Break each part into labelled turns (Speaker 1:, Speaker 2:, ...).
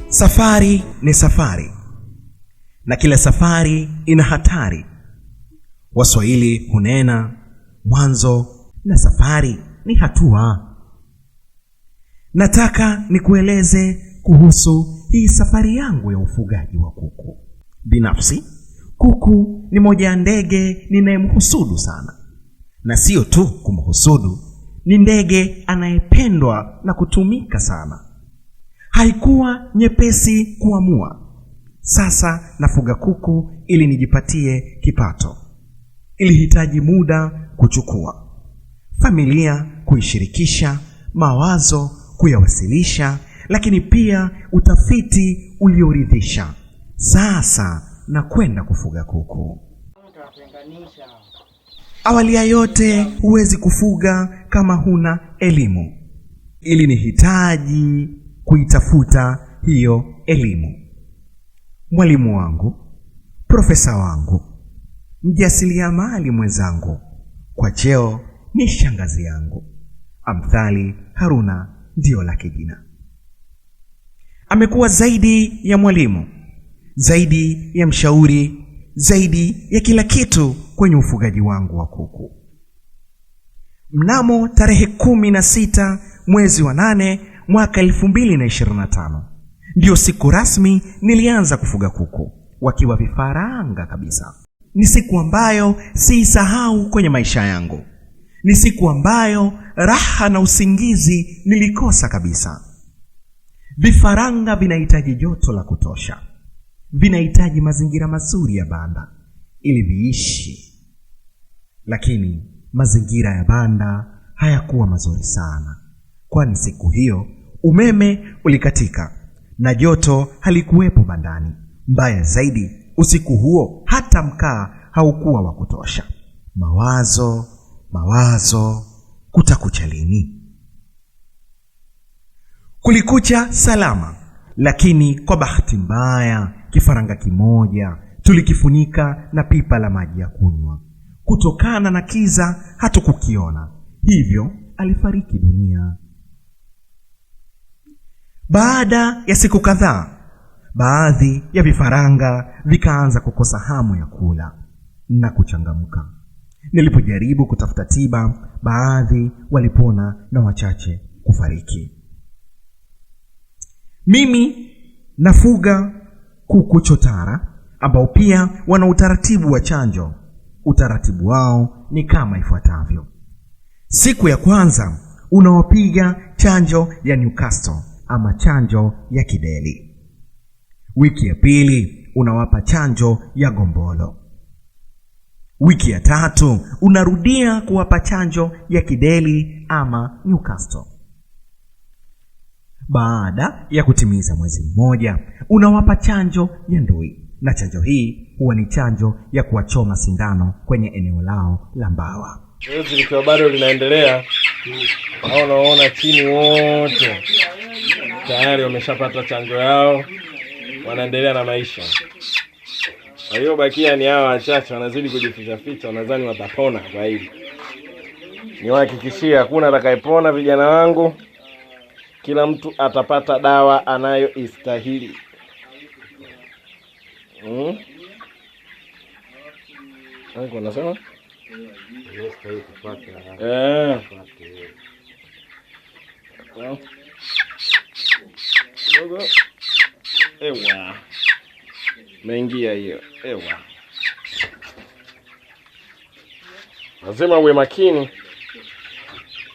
Speaker 1: Safari ni safari, na kila safari ina hatari. Waswahili hunena mwanzo na safari ni hatua. Nataka nikueleze kuhusu hii safari yangu ya ufugaji wa kuku. Binafsi, kuku ni moja ya ndege ninayemhusudu sana. Na sio tu kumhusudu, ni ndege anayependwa na kutumika sana. Haikuwa nyepesi kuamua. Sasa nafuga kuku ili nijipatie kipato. Ilihitaji muda kuchukua, familia kuishirikisha, mawazo kuyawasilisha, lakini pia utafiti ulioridhisha. Sasa nakwenda kufuga kuku. Awali ya yote, huwezi kufuga kama huna elimu. Ili nihitaji kuitafuta hiyo elimu. Mwalimu wangu, profesa wangu, mjasiriamali mwenzangu, kwa cheo ni shangazi yangu, Amthali Haruna ndio lake jina. Amekuwa zaidi ya mwalimu, zaidi ya mshauri, zaidi ya kila kitu kwenye ufugaji wangu wa kuku. Mnamo tarehe 16 mwezi wa 8 mwaka 2025 ndio siku rasmi nilianza kufuga kuku wakiwa vifaranga kabisa. Ni siku ambayo siisahau kwenye maisha yangu. Ni siku ambayo raha na usingizi nilikosa kabisa. Vifaranga vinahitaji joto la kutosha. Vinahitaji mazingira mazuri ya banda ili viishi. Lakini mazingira ya banda hayakuwa mazuri sana, kwani siku hiyo umeme ulikatika na joto halikuwepo bandani. Mbaya zaidi, usiku huo hata mkaa haukuwa wa kutosha. Mawazo, kutakucha lini? Kulikucha salama, lakini kwa bahati mbaya kifaranga kimoja tulikifunika na pipa la maji ya kunywa. Kutokana na kiza hatukukiona, hivyo alifariki dunia. Baada ya siku kadhaa, baadhi ya vifaranga vikaanza kukosa hamu ya kula na kuchangamka. Nilipojaribu kutafuta tiba, baadhi walipona na wachache kufariki. Mimi nafuga kuku chotara ambao pia wana utaratibu wa chanjo. Utaratibu wao ni kama ifuatavyo. Siku ya kwanza unawapiga chanjo ya Newcastle ama chanjo ya kideli. Wiki ya pili unawapa chanjo ya gombolo. Wiki ya tatu unarudia kuwapa chanjo ya kideli ama Newcastle. Baada ya kutimiza mwezi mmoja unawapa chanjo ya ndui, na chanjo hii huwa ni chanjo ya kuwachoma sindano kwenye eneo lao la mbawa.
Speaker 2: Zoezi likiwa bado linaendelea, unaona chini wote tayari wameshapata chanjo yao, wanaendelea na maisha. Kwa hiyo bakia ni hawa wachache wanazidi kujificha, nadhani watapona kwa hili. Niwahakikishia hakuna atakayepona vijana wangu. Kila mtu atapata dawa anayoistahili. Hapo nasema? Yes, kupata. Dogo. Ewa. Mengia hiyo. Ewa. Lazima uwe makini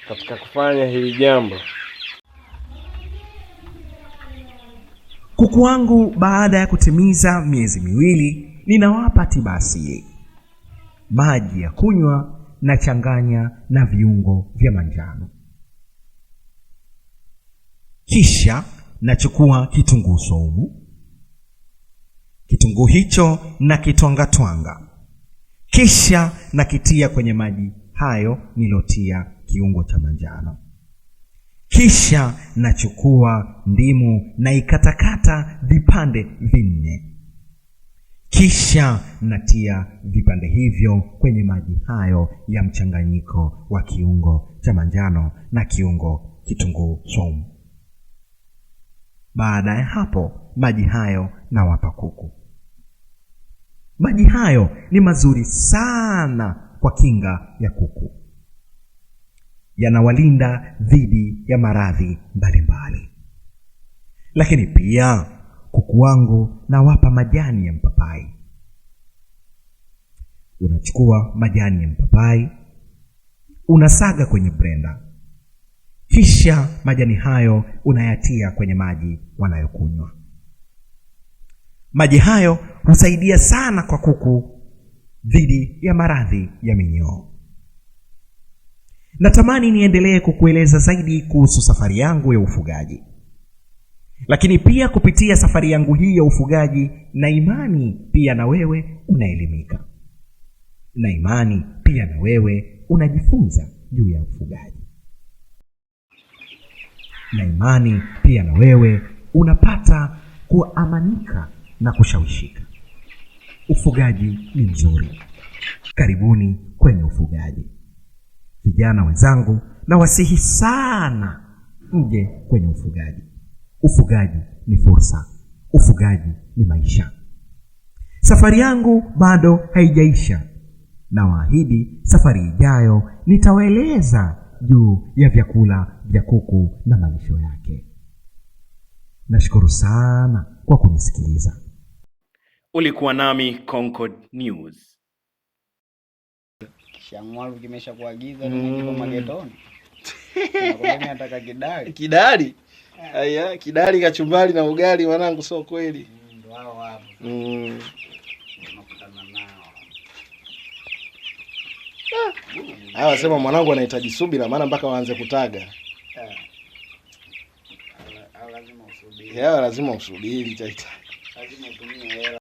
Speaker 2: katika kufanya hili jambo.
Speaker 1: Kuku wangu baada ya kutimiza miezi miwili ninawapa tiba asili. Maji ya kunywa na changanya na viungo vya manjano. Kisha nachukua kitunguu saumu. Kitunguu hicho na kitwanga. Kisha nakitia kwenye maji hayo nilotia kiungo cha manjano. Kisha nachukua ndimu na ikatakata vipande 4. Kisha natia vipande hivyo kwenye maji hayo ya mchanganyiko wa kiungo cha manjano na kiungo kitunguu saumu. Baada ya hapo, maji hayo nawapa kuku. Maji hayo ni mazuri sana kwa kinga ya kuku. Yanawalinda dhidi ya maradhi mbalimbali. Lakini pia kuku wangu nawapa majani ya mpapai. Unachukua majani ya mpapai, unasaga kwenye blender. Kisha majani hayo unayatia kwenye maji wanayokunywa. Maji hayo husaidia sana kwa kuku dhidi ya maradhi ya minyoo. Natamani niendelee kukueleza zaidi kuhusu safari yangu ya ufugaji. Lakini pia kupitia safari yangu hii ya ufugaji, na imani pia na wewe unaelimika. Na imani pia na wewe unajifunza juu ya ufugaji. Na imani pia na wewe unapata kuamanika na kushawishika. Ufugaji ni mzuri. Karibuni kwenye ufugaji. Vijana wenzangu, na wasihi sana mje kwenye ufugaji. Ufugaji ni fursa. Ufugaji ni maisha. Safari yangu bado haijaisha. Na waahidi safari ijayo nitawaeleza juu ya vyakula vya kuku na malisho yake. Nashukuru sana kwa kunisikiliza.
Speaker 3: Ulikuwa nami Concord News.
Speaker 4: Shamwalu kimesha kuagiza tunajipo magetoni. Nakwambia nataka kidali.
Speaker 2: Kidali? Aya, kidali kachumbari na ugali mwanangu, sio kweli.
Speaker 4: Ndio hao hapo. Tunakutana nao.
Speaker 2: Hawa sema mwanangu anahitaji subira, maana mpaka waanze kutaga.
Speaker 4: Lazima usubiri.
Speaker 2: Lazima usubiri.
Speaker 4: Lazima utumie hela.